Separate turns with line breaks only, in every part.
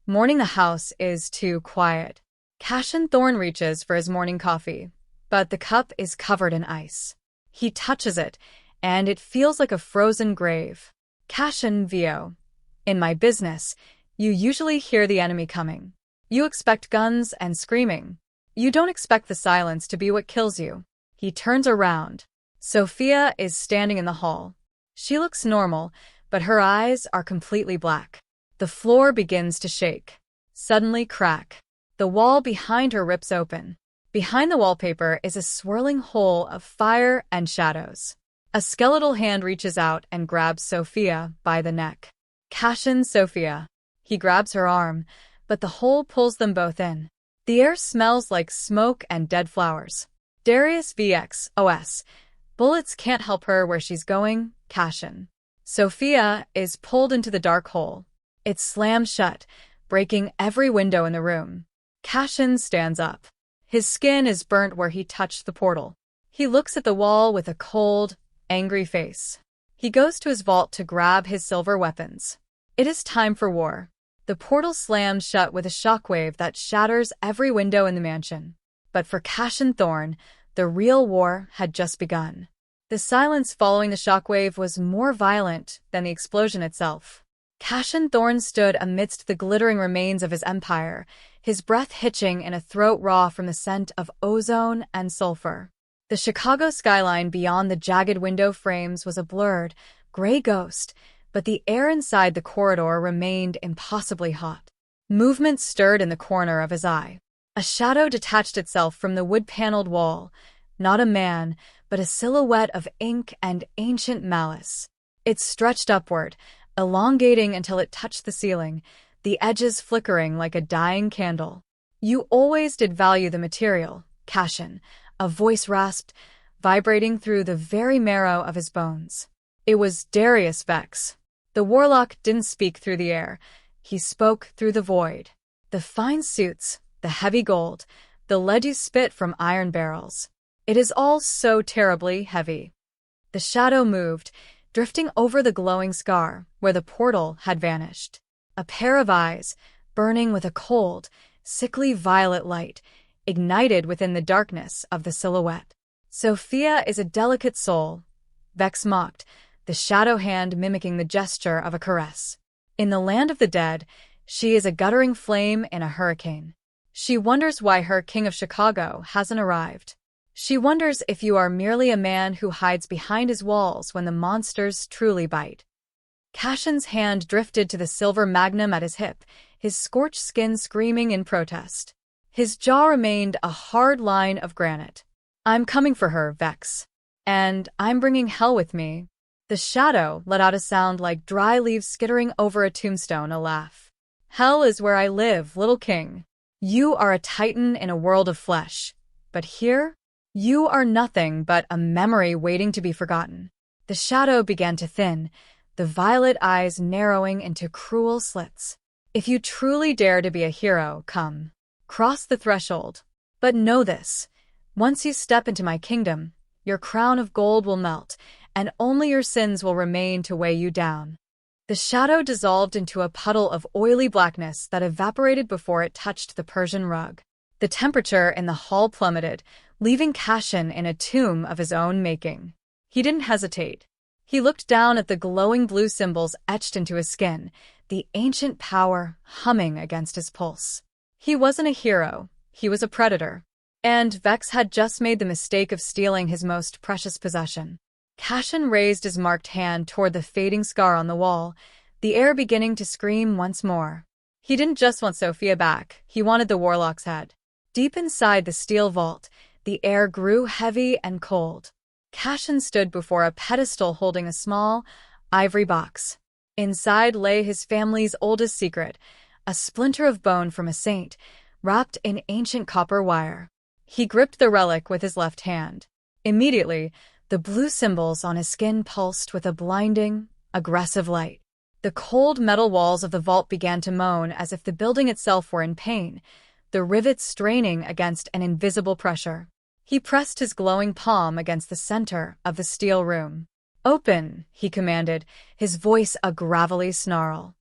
Morning the house is too quiet. Cassian Thorne reaches for his morning coffee, but the cup is covered in ice. He touches it, and it feels like a frozen grave. Cassian Vo. In my business, you usually hear the enemy coming. You expect guns and screaming. You don't expect the silence to be what kills you. He turns around. Sofia is standing in the hall. She looks normal, but her eyes are completely black. The floor begins to shake. Suddenly crack. The wall behind her rips open. Behind the wallpaper is a swirling hole of fire and shadows. A skeletal hand reaches out and grabs Sofia by the neck. Cassian Sofia. He grabs her arm, but the hole pulls them both in. The air smells like smoke and dead flowers. Darius Vex, OS. Bullets can't help her where she's going, Cassian. Sofia is pulled into the dark hole. It slams shut, breaking every window in the room. Cassian stands up. His skin is burnt where he touched the portal. He looks at the wall with a cold, angry face. He goes to his vault to grab his silver weapons. It is time for war. The portal slams shut with a shockwave that shatters every window in the mansion. But for Cassian Thorne, the real war had just begun. The silence following the shockwave was more violent than the explosion itself. Cassian Thorne stood amidst the glittering remains of his empire, his breath hitching in a throat raw from the scent of ozone and sulfur. The Chicago skyline beyond the jagged window frames was a blurred, gray ghost, but the air inside the corridor remained impossibly hot. Movement stirred in the corner of his eye. A shadow detached itself from the wood-paneled wall, not a man, but a silhouette of ink and ancient malice. It stretched upward, elongating until it touched the ceiling, the edges flickering like a dying candle. You always did value the material, Cassian, a voice rasped, vibrating through the very marrow of his bones. It was Darius Vex. The warlock didn't speak through the air. He spoke through the void. The fine suits, the heavy gold, the lead you spit from iron barrels. It is all so terribly heavy. The shadow moved, drifting over the glowing scar where the portal had vanished. A pair of eyes, burning with a cold, sickly violet light, ignited within the darkness of the silhouette. Sofia is a delicate soul, Vex mocked, the shadow hand mimicking the gesture of a caress. In the land of the dead, she is a guttering flame in a hurricane. She wonders why her King of Chicago hasn't arrived. She wonders if you are merely a man who hides behind his walls when the monsters truly bite. Cassian's hand drifted to the silver magnum at his hip, his scorched skin screaming in protest. His jaw remained a hard line of granite. I'm coming for her, Vex. And I'm bringing hell with me. The shadow let out a sound like dry leaves skittering over a tombstone, a laugh. Hell is where I live, little king. You are a titan in a world of flesh. But here, you are nothing but a memory waiting to be forgotten. The shadow began to thin, the violet eyes narrowing into cruel slits. If you truly dare to be a hero, come. Cross the threshold. But know this. Once you step into my kingdom, your crown of gold will melt, and only your sins will remain to weigh you down. The shadow dissolved into a puddle of oily blackness that evaporated before it touched the Persian rug. The temperature in the hall plummeted, leaving Cassian in a tomb of his own making. He didn't hesitate. He looked down at the glowing blue symbols etched into his skin, the ancient power humming against his pulse. He wasn't a hero, he was a predator. And Vex had just made the mistake of stealing his most precious possession. Cassian raised his marked hand toward the fading scar on the wall, the air beginning to scream once more. He didn't just want Sofia back, he wanted the warlock's head. Deep inside the steel vault, the air grew heavy and cold. Cassian stood before a pedestal holding a small, ivory box. Inside lay his family's oldest secret, a splinter of bone from a saint, wrapped in ancient copper wire. He gripped the relic with his left hand. Immediately, the blue symbols on his skin pulsed with a blinding, aggressive light. The cold metal walls of the vault began to moan as if the building itself were in pain, the rivets straining against an invisible pressure. He pressed his glowing palm against the center of the steel room. "Open," he commanded, his voice a gravelly snarl.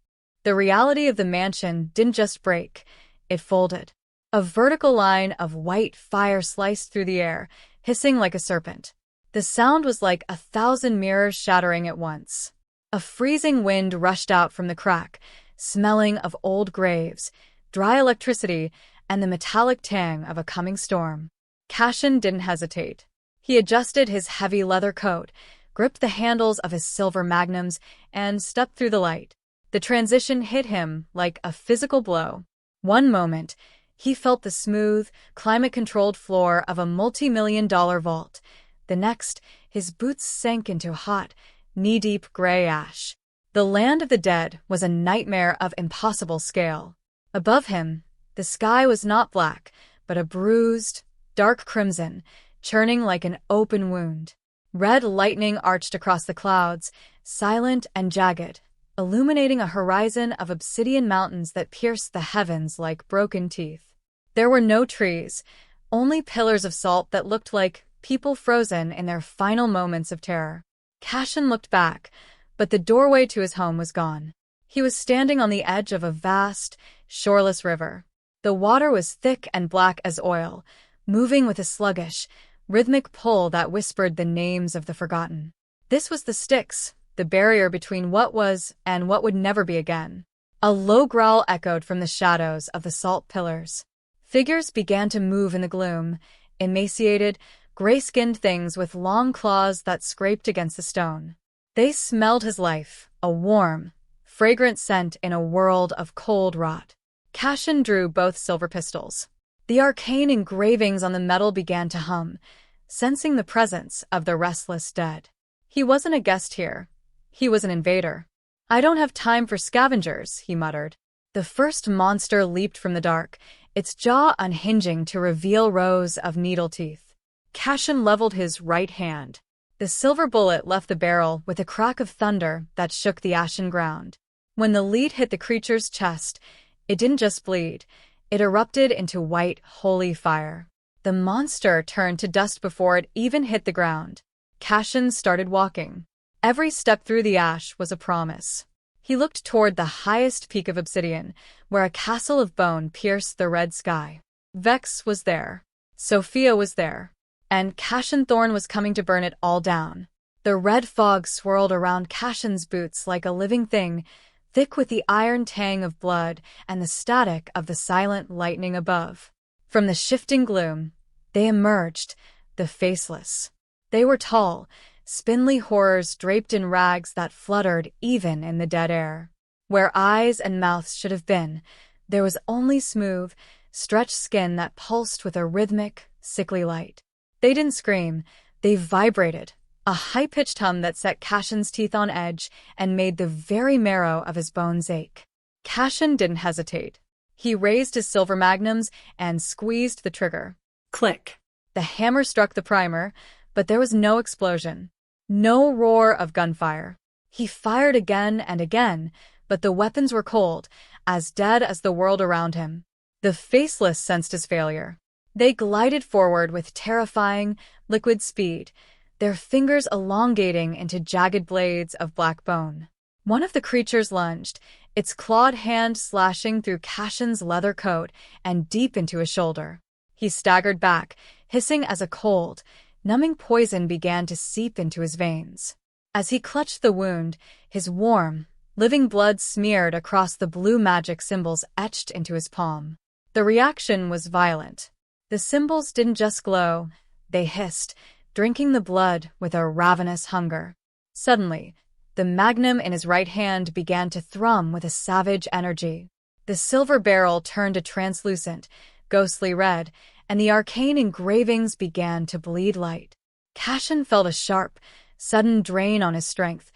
The reality of the mansion didn't just break, it folded. A vertical line of white fire sliced through the air, hissing like a serpent. The sound was like 1,000 mirrors shattering at once. A freezing wind rushed out from the crack, smelling of old graves, dry electricity, and the metallic tang of a coming storm. Cassian didn't hesitate. He adjusted his heavy leather coat, gripped the handles of his silver magnums, and stepped through the light. The transition hit him like a physical blow. One moment, he felt the smooth, climate-controlled floor of a multi-million-dollar vault. The next, his boots sank into hot, knee-deep gray ash. The land of the dead was a nightmare of impossible scale. Above him, the sky was not black, but a bruised, dark crimson, churning like an open wound. Red lightning arched across the clouds, silent and jagged, illuminating a horizon of obsidian mountains that pierced the heavens like broken teeth. There were no trees, only pillars of salt that looked like people frozen in their final moments of terror. Cassian looked back, but the doorway to his home was gone. He was standing on the edge of a vast, shoreless river. The water was thick and black as oil, moving with a sluggish, rhythmic pull that whispered the names of the forgotten. This was the Styx, the barrier between what was and what would never be again. A low growl echoed from the shadows of the salt pillars. Figures began to move in the gloom, emaciated, gray-skinned things with long claws that scraped against the stone. They smelled his life, a warm, fragrant scent in a world of cold rot. Cassian drew both silver pistols. The arcane engravings on the metal began to hum, sensing the presence of the restless dead. He wasn't a guest here. He was an invader. "I don't have time for scavengers," he muttered. The first monster leaped from the dark, its jaw unhinging to reveal rows of needle teeth. Cassian leveled his right hand. The silver bullet left the barrel with a crack of thunder that shook the ashen ground. When the lead hit the creature's chest, it didn't just bleed. It erupted into white, holy fire. The monster turned to dust before it even hit the ground. Cassian started walking. Every step through the ash was a promise. He looked toward the highest peak of obsidian, where a castle of bone pierced the red sky. Vex was there. Sofia was there. And Cassian Thorne was coming to burn it all down. The red fog swirled around Cassian's boots like a living thing, thick with the iron tang of blood and the static of the silent lightning above. From the shifting gloom, they emerged, the faceless. They were tall, spindly horrors draped in rags that fluttered even in the dead air. Where eyes and mouths should have been, there was only smooth, stretched skin that pulsed with a rhythmic, sickly light. They didn't scream, they vibrated, a high-pitched hum that set Cassian's teeth on edge and made the very marrow of his bones ache. Cassian didn't hesitate. He raised his silver magnums and squeezed the trigger. Click. The hammer struck the primer, but there was no explosion. No roar of gunfire. He fired again and again, but the weapons were cold, as dead as the world around him. The faceless sensed his failure. They glided forward with terrifying, liquid speed, their fingers elongating into jagged blades of black bone. One of the creatures lunged, its clawed hand slashing through Cassian's leather coat and deep into his shoulder. He staggered back, hissing as a cold, numbing poison began to seep into his veins. As he clutched the wound, his warm, living blood smeared across the blue magic symbols etched into his palm. The reaction was violent. The symbols didn't just glow, they hissed, drinking the blood with a ravenous hunger. Suddenly, the magnum in his right hand began to thrum with a savage energy. The silver barrel turned a translucent, ghostly red, and the arcane engravings began to bleed light. Cassian felt a sharp, sudden drain on his strength,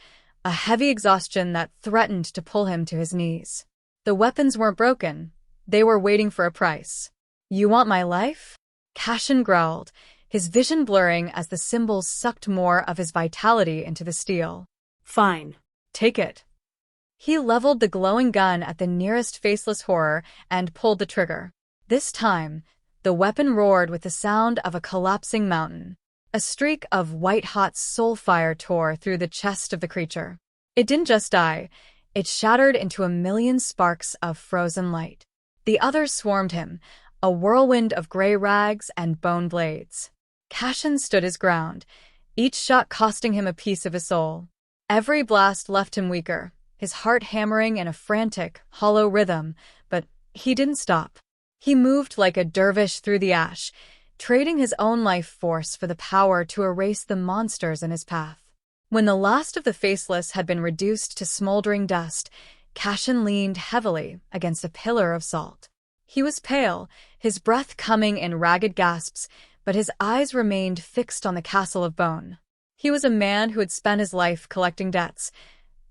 a heavy exhaustion that threatened to pull him to his knees. The weapons weren't broken. They were waiting for a price. "You want my life?" Cassian growled, his vision blurring as the symbols sucked more of his vitality into the steel. "Fine. Take it." He leveled the glowing gun at the nearest faceless horror and pulled the trigger. This time, the weapon roared with the sound of a collapsing mountain. A streak of white-hot soul fire tore through the chest of the creature. It didn't just die, It shattered into a million sparks of frozen light. The others swarmed him, a whirlwind of gray rags and bone blades. Cassian stood his ground, each shot costing him a piece of his soul. Every blast left him weaker, his heart hammering in a frantic, hollow rhythm, but he didn't stop. He moved like a dervish through the ash, trading his own life force for the power to erase the monsters in his path. When the last of the faceless had been reduced to smoldering dust, Cassian leaned heavily against a pillar of salt. He was pale, his breath coming in ragged gasps, but his eyes remained fixed on the castle of bone. He was a man who had spent his life collecting debts.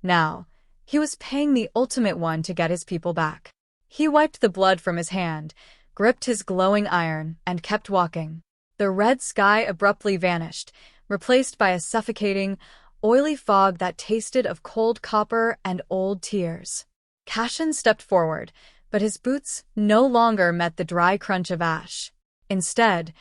Now, he was paying the ultimate one to get his people back. He wiped the blood from his hand, gripped his glowing iron, and kept walking. The red sky abruptly vanished, replaced by a suffocating, oily fog that tasted of cold copper and old tears. Cassian stepped forward, but his boots no longer met the dry crunch of ash. Instead,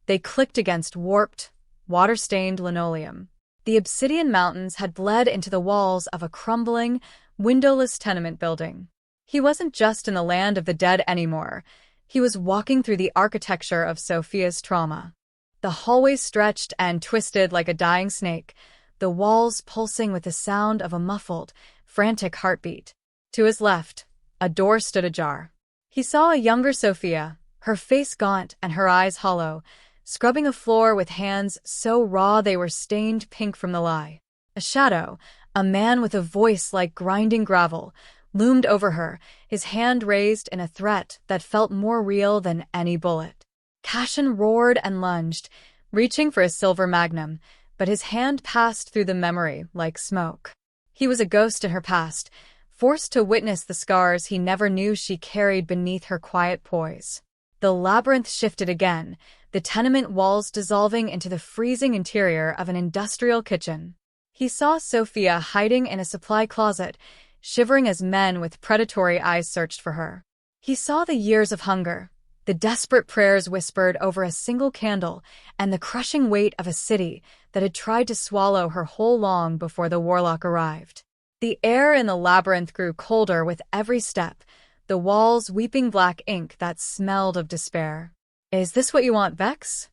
they clicked against warped, water-stained linoleum. The obsidian mountains had bled into the walls of a crumbling, windowless tenement building. He wasn't just in the land of the dead anymore. He was walking through the architecture of Sofia's trauma. The hallways stretched and twisted like a dying snake, the walls pulsing with the sound of a muffled, frantic heartbeat. To his left, a door stood ajar. He saw a younger Sofia, her face gaunt and her eyes hollow, scrubbing a floor with hands so raw they were stained pink from the lye. A shadow, a man with a voice like grinding gravel, loomed over her, his hand raised in a threat that felt more real than any bullet. Cassian roared and lunged, reaching for a silver magnum, but his hand passed through the memory like smoke. He was a ghost in her past, forced to witness the scars he never knew she carried beneath her quiet poise. The labyrinth shifted again, the tenement walls dissolving into the freezing interior of an industrial kitchen. He saw Sofia hiding in a supply closet, shivering as men with predatory eyes searched for her. He saw the years of hunger, the desperate prayers whispered over a single candle, and the crushing weight of a city that had tried to swallow her whole long before the warlock arrived. The air in the labyrinth grew colder with every step, the walls weeping black ink that smelled of despair. "Is this what you want, Vex?"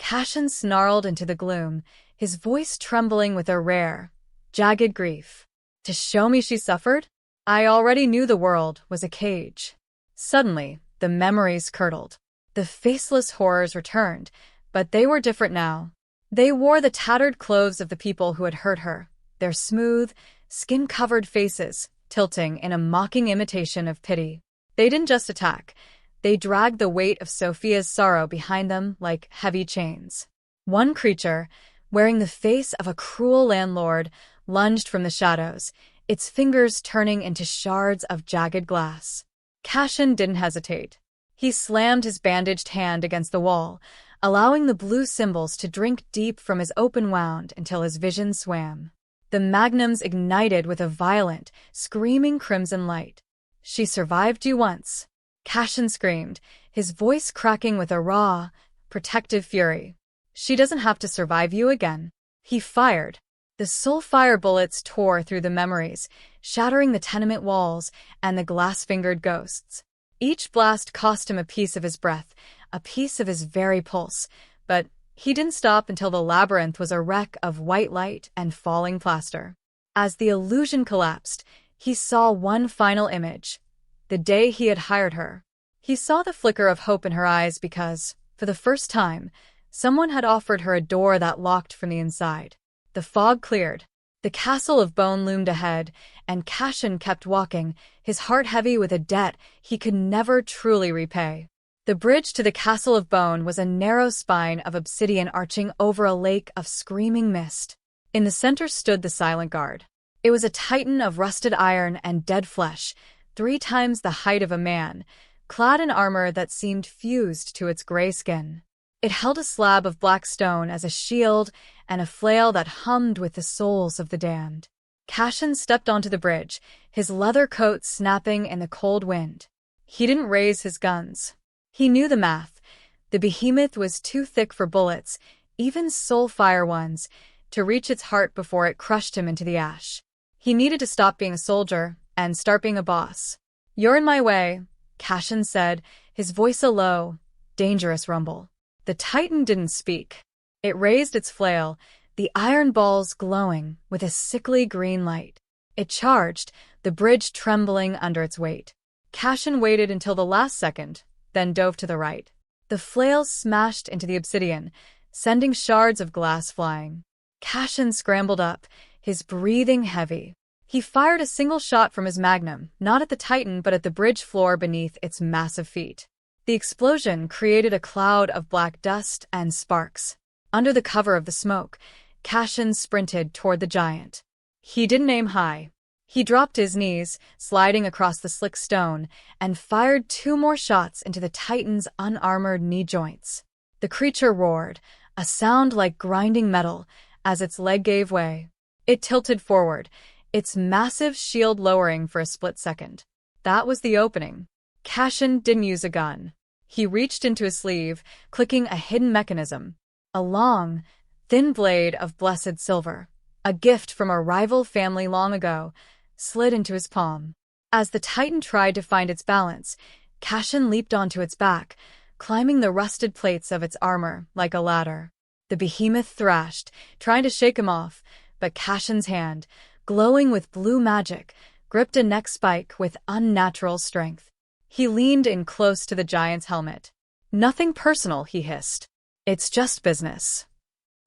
Cassian snarled into the gloom, his voice trembling with a rare, jagged grief. "To show me she suffered? I already knew the world was a cage." Suddenly, the memories curdled. The faceless horrors returned, but they were different now. They wore the tattered clothes of the people who had hurt her, their smooth, skin-covered faces tilting in a mocking imitation of pity. They didn't just attack. They dragged the weight of Sofia's sorrow behind them like heavy chains. One creature, wearing the face of a cruel landlord, lunged from the shadows, its fingers turning into shards of jagged glass. Cassian didn't hesitate. He slammed his bandaged hand against the wall, allowing the blue symbols to drink deep from his open wound until his vision swam. The magnums ignited with a violent, screaming crimson light. "She survived you once," Cassian screamed, his voice cracking with a raw, protective fury. "She doesn't have to survive you again." He fired. The soulfire bullets tore through the memories, shattering the tenement walls and the glass-fingered ghosts. Each blast cost him a piece of his breath, a piece of his very pulse, but he didn't stop until the labyrinth was a wreck of white light and falling plaster. As the illusion collapsed, he saw one final image, the day he had hired her. He saw the flicker of hope in her eyes because, for the first time, someone had offered her a door that locked from the inside. The fog cleared. The castle of bone loomed ahead, and Cassian kept walking, his heart heavy with a debt he could never truly repay. The bridge to the castle of bone was a narrow spine of obsidian arching over a lake of screaming mist. In the center stood the silent guard. It was a titan of rusted iron and dead flesh, 3 times the height of a man, clad in armor that seemed fused to its gray skin. It held a slab of black stone as a shield and a flail that hummed with the souls of the damned. Cassian stepped onto the bridge, his leather coat snapping in the cold wind. He didn't raise his guns. He knew the math. The behemoth was too thick for bullets, even soulfire ones, to reach its heart before it crushed him into the ash. He needed to stop being a soldier and start being a boss. You're in my way, Cassian said, his voice a low, dangerous rumble. The Titan didn't speak. It raised its flail, the iron balls glowing with a sickly green light. It charged, the bridge trembling under its weight. Cassian waited until the last second, then dove to the right. The flail smashed into the obsidian, sending shards of glass flying. Cassian scrambled up, his breathing heavy. He fired a single shot from his magnum, not at the Titan but at the bridge floor beneath its massive feet. The explosion created a cloud of black dust and sparks. Under the cover of the smoke, Cassian sprinted toward the giant. He didn't aim high. He dropped his knees, sliding across the slick stone, and fired 2 more shots into the Titan's unarmored knee joints. The creature roared, a sound like grinding metal, as its leg gave way. It tilted forward, its massive shield lowering for a split second. That was the opening. Cassian didn't use a gun. He reached into his sleeve, clicking a hidden mechanism. A long, thin blade of blessed silver, a gift from a rival family long ago, slid into his palm. As the Titan tried to find its balance, Cassian leaped onto its back, climbing the rusted plates of its armor like a ladder. The behemoth thrashed, trying to shake him off, but Cassian's hand, glowing with blue magic, gripped a neck spike with unnatural strength. He leaned in close to the giant's helmet. "Nothing personal," he hissed. "It's just business."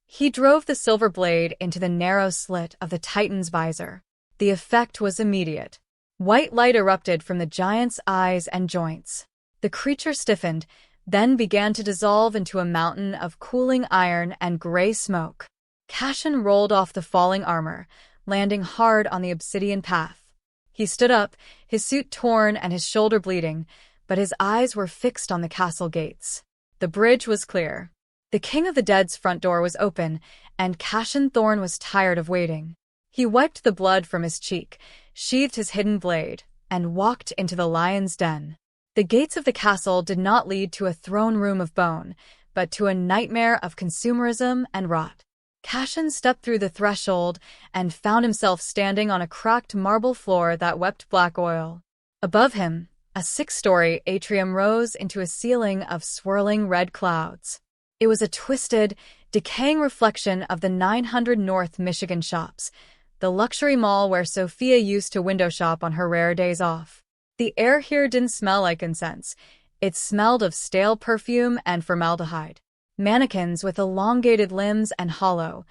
He drove the silver blade into the narrow slit of the Titan's visor. The effect was immediate. White light erupted from the giant's eyes and joints. The creature stiffened, then began to dissolve into a mountain of cooling iron and gray smoke. Cassian rolled off the falling armor, landing hard on the obsidian path. He stood up, his suit torn and his shoulder bleeding, but his eyes were fixed on the castle gates. The bridge was clear. The King of the Dead's front door was open, and Cassian Thorne was tired of waiting. He wiped the blood from his cheek, sheathed his hidden blade, and walked into the lion's den. The gates of the castle did not lead to a throne room of bone, but to a nightmare of consumerism and rot. Cassian stepped through the threshold and found himself standing on a cracked marble floor that wept black oil. Above him, a 6-story atrium rose into a ceiling of swirling red clouds. It was a twisted, decaying reflection of the 900 North Michigan Shops, the luxury mall where Sofia used to window shop on her rare days off. The air here didn't smell like incense. It smelled of stale perfume and formaldehyde. Mannequins with elongated limbs and hollow,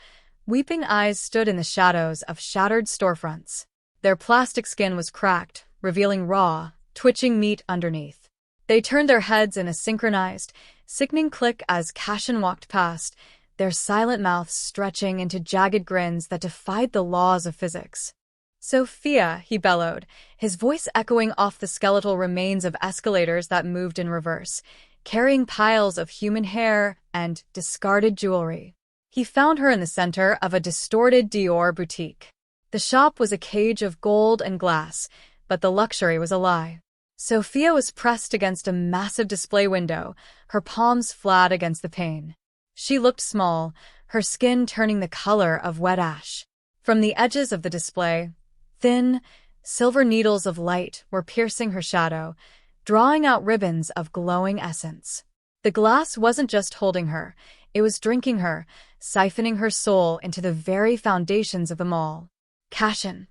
weeping eyes stood in the shadows of shattered storefronts. Their plastic skin was cracked, revealing raw, twitching meat underneath. They turned their heads in a synchronized, sickening click as Cassian walked past, their silent mouths stretching into jagged grins that defied the laws of physics. "Sofia," he bellowed, his voice echoing off the skeletal remains of escalators that moved in reverse, carrying piles of human hair and discarded jewelry. He found her in the center of a distorted Dior boutique. The shop was a cage of gold and glass, but the luxury was a lie. Sofia was pressed against a massive display window, her palms flat against the pane. She looked small, her skin turning the color of wet ash. From the edges of the display, thin, silver needles of light were piercing her shadow, drawing out ribbons of glowing essence. The glass wasn't just holding her, it was drinking her, siphoning her soul into the very foundations of them all. "Cassian,"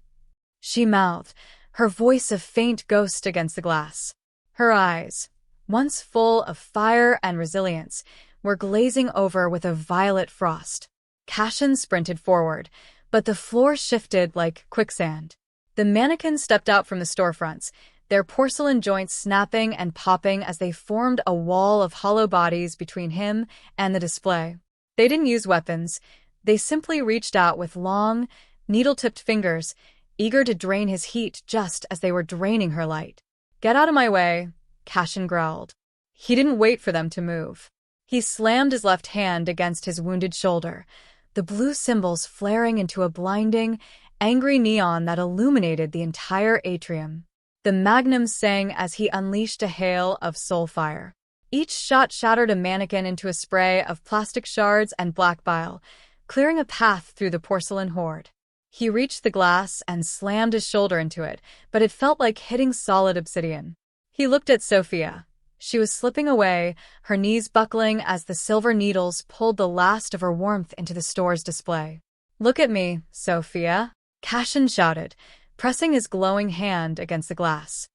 she mouthed, her voice a faint ghost against the glass. Her eyes, once full of fire and resilience, were glazing over with a violet frost. Cassian sprinted forward, but the floor shifted like quicksand. The mannequins stepped out from the storefronts, their porcelain joints snapping and popping as they formed a wall of hollow bodies between him and the display. They didn't use weapons. They simply reached out with long, needle-tipped fingers, eager to drain his heat just as they were draining her light. "Get out of my way," Cassian growled. He didn't wait for them to move. He slammed his left hand against his wounded shoulder, the blue symbols flaring into a blinding, angry neon that illuminated the entire atrium. The magnum sang as he unleashed a hail of soul fire. Each shot shattered a mannequin into a spray of plastic shards and black bile, clearing a path through the porcelain horde. He reached the glass and slammed his shoulder into it, but it felt like hitting solid obsidian. He looked at Sofia. She was slipping away, her knees buckling as the silver needles pulled the last of her warmth into the store's display. "Look at me, Sofia," Cassian shouted, pressing his glowing hand against the glass.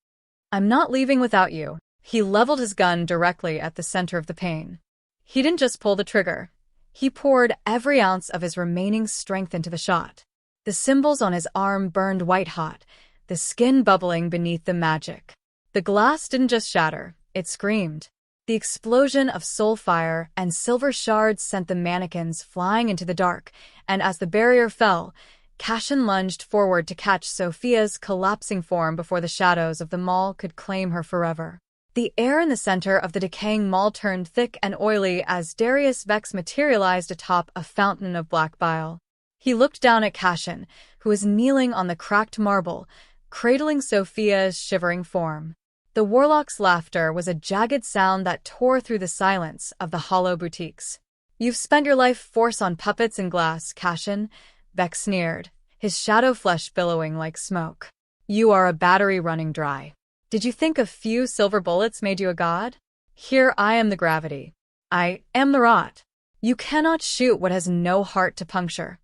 "I'm not leaving without you." He leveled his gun directly at the center of the pane. He didn't just pull the trigger. He poured every ounce of his remaining strength into the shot. The symbols on his arm burned white-hot, the skin bubbling beneath the magic. The glass didn't just shatter, it screamed. The explosion of soul fire and silver shards sent the mannequins flying into the dark, and as the barrier fell, Cassian lunged forward to catch Sofia's collapsing form before the shadows of the mall could claim her forever. The air in the center of the decaying mall turned thick and oily as Darius Vex materialized atop a fountain of black bile. He looked down at Cassian, who was kneeling on the cracked marble, cradling Sofia's shivering form. The warlock's laughter was a jagged sound that tore through the silence of the hollow boutiques. "You've spent your life force on puppets and glass, Cassian," Vex sneered, his shadow flesh billowing like smoke. "You are a battery running dry. Did you think a few silver bullets made you a god? Here I am the gravity. I am the rot. You cannot shoot what has no heart to puncture."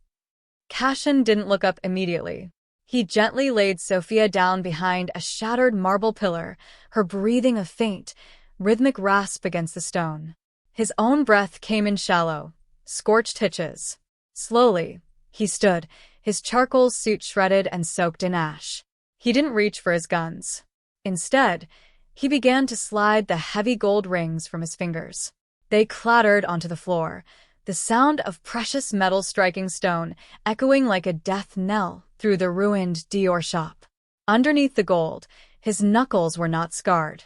Cassian didn't look up immediately. He gently laid Sofia down behind a shattered marble pillar, her breathing a faint, rhythmic rasp against the stone. His own breath came in shallow, scorched hitches. Slowly, he stood, his charcoal suit shredded and soaked in ash. He didn't reach for his guns. Instead, he began to slide the heavy gold rings from his fingers. They clattered onto the floor, the sound of precious metal striking stone echoing like a death knell through the ruined Dior shop. Underneath the gold, his knuckles were not scarred.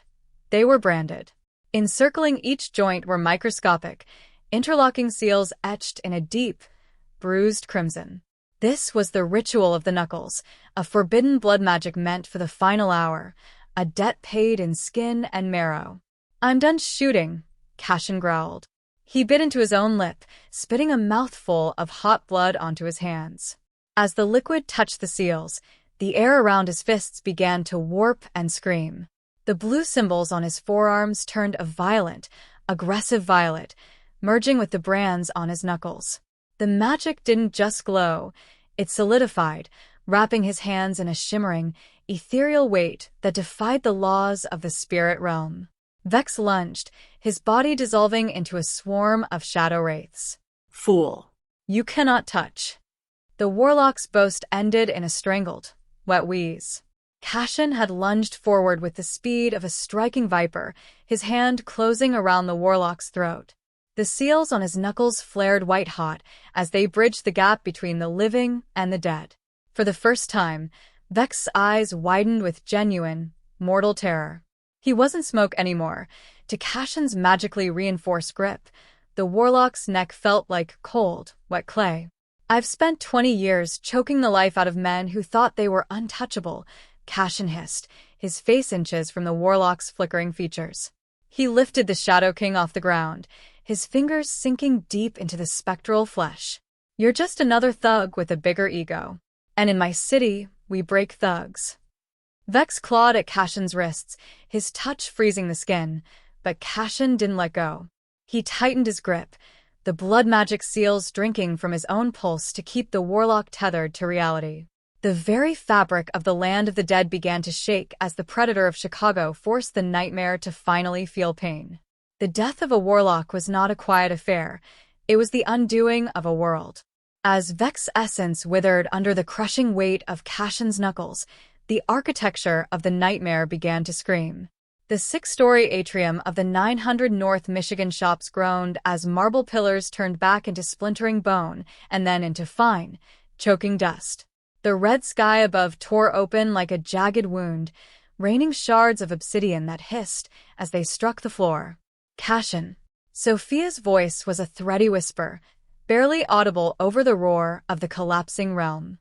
They were branded. Encircling each joint were microscopic, interlocking seals etched in a deep, bruised crimson. This was the ritual of the knuckles, a forbidden blood magic meant for the final hour, a debt paid in skin and marrow. "I'm done shooting," Cassian growled. He bit into his own lip, spitting a mouthful of hot blood onto his hands. As the liquid touched the seals, the air around his fists began to warp and scream. The blue symbols on his forearms turned a violent, aggressive violet, merging with the brands on his knuckles. The magic didn't just glow, it solidified, wrapping his hands in a shimmering, ethereal weight that defied the laws of the spirit realm. Vex lunged, his body dissolving into a swarm of shadow wraiths. "Fool! You cannot touch." The warlock's boast ended in a strangled, wet wheeze. Cassian had lunged forward with the speed of a striking viper, his hand closing around the warlock's throat. The seals on his knuckles flared white-hot as they bridged the gap between the living and the dead. For the first time, Vex's eyes widened with genuine, mortal terror. He wasn't smoke anymore. To Cassian's magically reinforced grip, the warlock's neck felt like cold, wet clay. "I've spent 20 years choking the life out of men who thought they were untouchable," Cassian hissed, his face inches from the warlock's flickering features. He lifted the Shadow King off the ground, his fingers sinking deep into the spectral flesh. "You're just another thug with a bigger ego. And in my city, we break thugs." Vex clawed at Cassian's wrists, his touch freezing the skin, but Cassian didn't let go. He tightened his grip, the blood magic seals drinking from his own pulse to keep the warlock tethered to reality. The very fabric of the land of the dead began to shake as the predator of Chicago forced the nightmare to finally feel pain. The death of a warlock was not a quiet affair, it was the undoing of a world. As Vex's essence withered under the crushing weight of Cassian's knuckles, the architecture of the nightmare began to scream. The 6-story atrium of the 900 North Michigan shops groaned as marble pillars turned back into splintering bone and then into fine, choking dust. The red sky above tore open like a jagged wound, raining shards of obsidian that hissed as they struck the floor. "Cassian." Sofia's voice was a thready whisper, barely audible over the roar of the collapsing realm.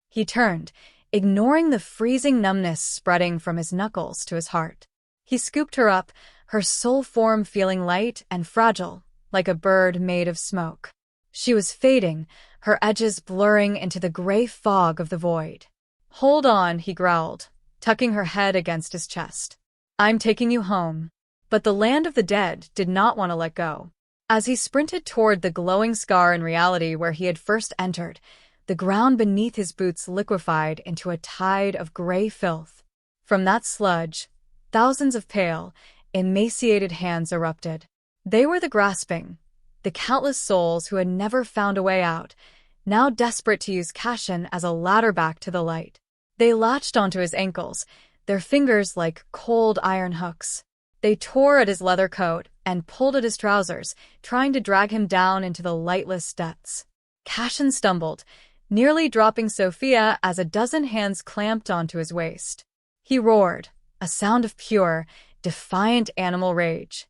He turned, ignoring the freezing numbness spreading from his knuckles to his heart. He scooped her up, her soul form feeling light and fragile, like a bird made of smoke. She was fading, her edges blurring into the gray fog of the void. "Hold on," he growled, tucking her head against his chest. "I'm taking you home." But the land of the dead did not want to let go. As he sprinted toward the glowing scar in reality where he had first entered, the ground beneath his boots liquefied into a tide of gray filth. From that sludge, thousands of pale, emaciated hands erupted. They were the grasping, the countless souls who had never found a way out, now desperate to use Cassian as a ladder back to the light. They latched onto his ankles, their fingers like cold iron hooks. They tore at his leather coat and pulled at his trousers, trying to drag him down into the lightless depths. Cassian stumbled, nearly dropping Sofia as a dozen hands clamped onto his waist. He roared, a sound of pure, defiant animal rage.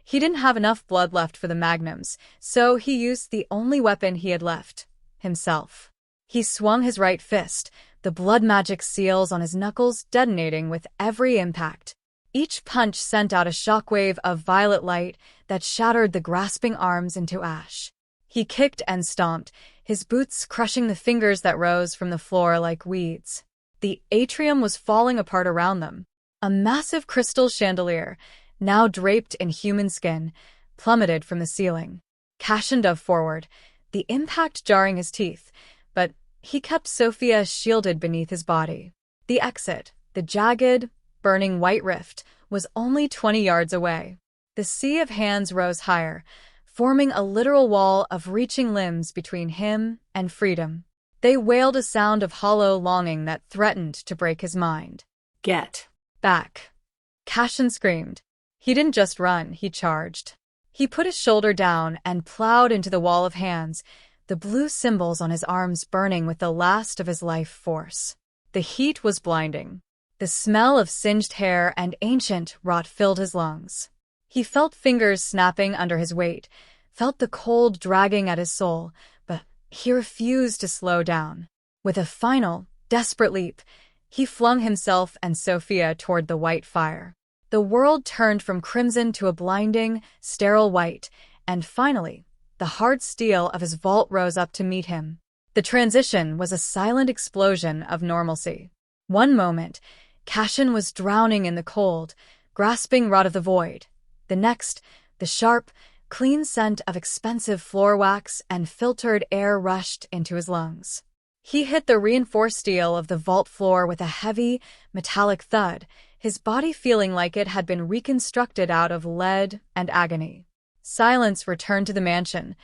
He didn't have enough blood left for the magnums, so he used the only weapon he had left, himself. He swung his right fist, the blood magic seals on his knuckles detonating with every impact. Each punch sent out a shockwave of violet light that shattered the grasping arms into ash. He kicked and stomped, his boots crushing the fingers that rose from the floor like weeds. The atrium was falling apart around them. A massive crystal chandelier, now draped in human skin, plummeted from the ceiling. Cassian dove forward, the impact jarring his teeth, but he kept Sofia shielded beneath his body. The exit, the jagged, burning white rift, was only 20 yards away. The sea of hands rose higher, forming a literal wall of reaching limbs between him and freedom. They wailed a sound of hollow longing that threatened to break his mind.
"Get
back!" Cassian screamed. He didn't just run, he charged. He put his shoulder down and plowed into the wall of hands, the blue symbols on his arms burning with the last of his life force. The heat was blinding. The smell of singed hair and ancient rot filled his lungs. He felt fingers snapping under his weight, felt the cold dragging at his soul, but he refused to slow down. With a final, desperate leap, he flung himself and Sofia toward the white fire. The world turned from crimson to a blinding, sterile white, and finally, the hard steel of his vault rose up to meet him. The transition was a silent explosion of normalcy. One moment, Cassian was drowning in the cold, grasping rot of the void. The next, the sharp, clean scent of expensive floor wax and filtered air rushed into his lungs. He hit the reinforced steel of the vault floor with a heavy, metallic thud, his body feeling like it had been reconstructed out of lead and agony. Silence returned to the mansion,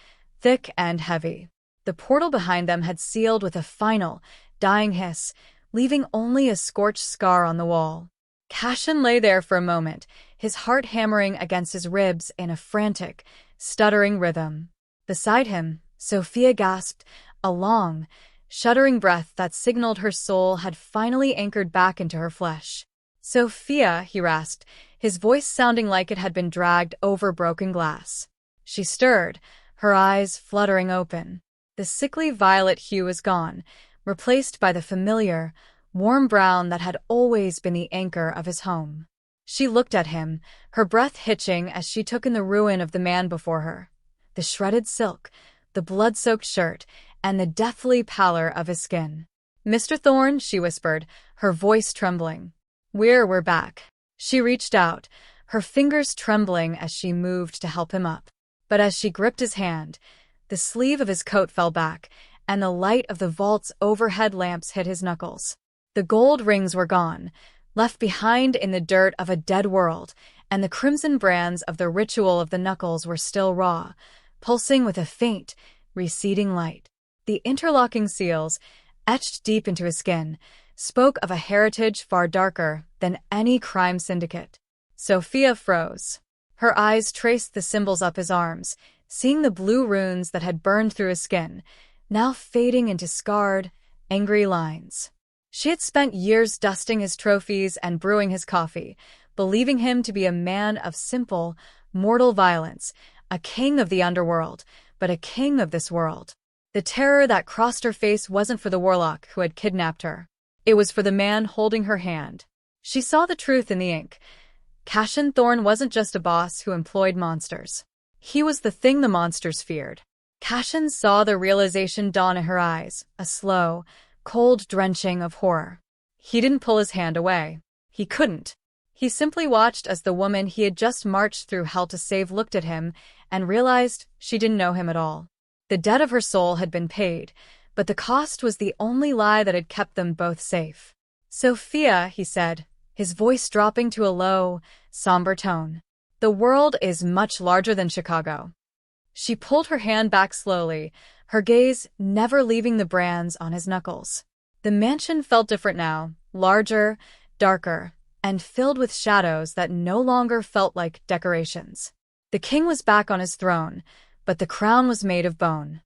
thick and heavy. The portal behind them had sealed with a final, dying hiss, leaving only a scorched scar on the wall. Cassian lay there for a moment, his heart hammering against his ribs in a frantic, stuttering rhythm. Beside him, Sofia gasped, a long, shuddering breath that signaled her soul had finally anchored back into her flesh. "Sofia," he rasped, his voice sounding like it had been dragged over broken glass. She stirred, her eyes fluttering open. The sickly violet hue was gone, replaced by the familiar, warm brown that had always been the anchor of his home. She looked at him, her breath hitching as she took in the ruin of the man before her. The shredded silk, the blood-soaked shirt, and the deathly pallor of his skin. "Mr. Thorne," she whispered, her voice trembling. We're back." She reached out, her fingers trembling as she moved to help him up. But as she gripped his hand, the sleeve of his coat fell back, and the light of the vault's overhead lamps hit his knuckles. The gold rings were gone, left behind in the dirt of a dead world, and the crimson brands of the ritual of the knuckles were still raw, pulsing with a faint, receding light. The interlocking seals, etched deep into his skin, spoke of a heritage far darker than any crime syndicate. Sofia froze. Her eyes traced the symbols up his arms, seeing the blue runes that had burned through his skin, now fading into scarred, angry lines. She had spent years dusting his trophies and brewing his coffee, believing him to be a man of simple, mortal violence, a king of the underworld, but a king of this world. The terror that crossed her face wasn't for the warlock who had kidnapped her. It was for the man holding her hand. She saw the truth in the ink. Cassian Thorne wasn't just a boss who employed monsters. He was the thing the monsters feared. Cassian saw the realization dawn in her eyes, a slow, cold drenching of horror. He didn't pull his hand away. He couldn't. He simply watched as the woman he had just marched through hell to save looked at him and realized she didn't know him at all. The debt of her soul had been paid, but the cost was the only lie that had kept them both safe. "Sofia," he said, his voice dropping to a low, somber tone. "The world is much larger than Chicago." She pulled her hand back slowly, her gaze never leaving the brands on his knuckles. The mansion felt different now, larger, darker, and filled with shadows that no longer felt like decorations. The king was back on his throne, but the crown was made of bone.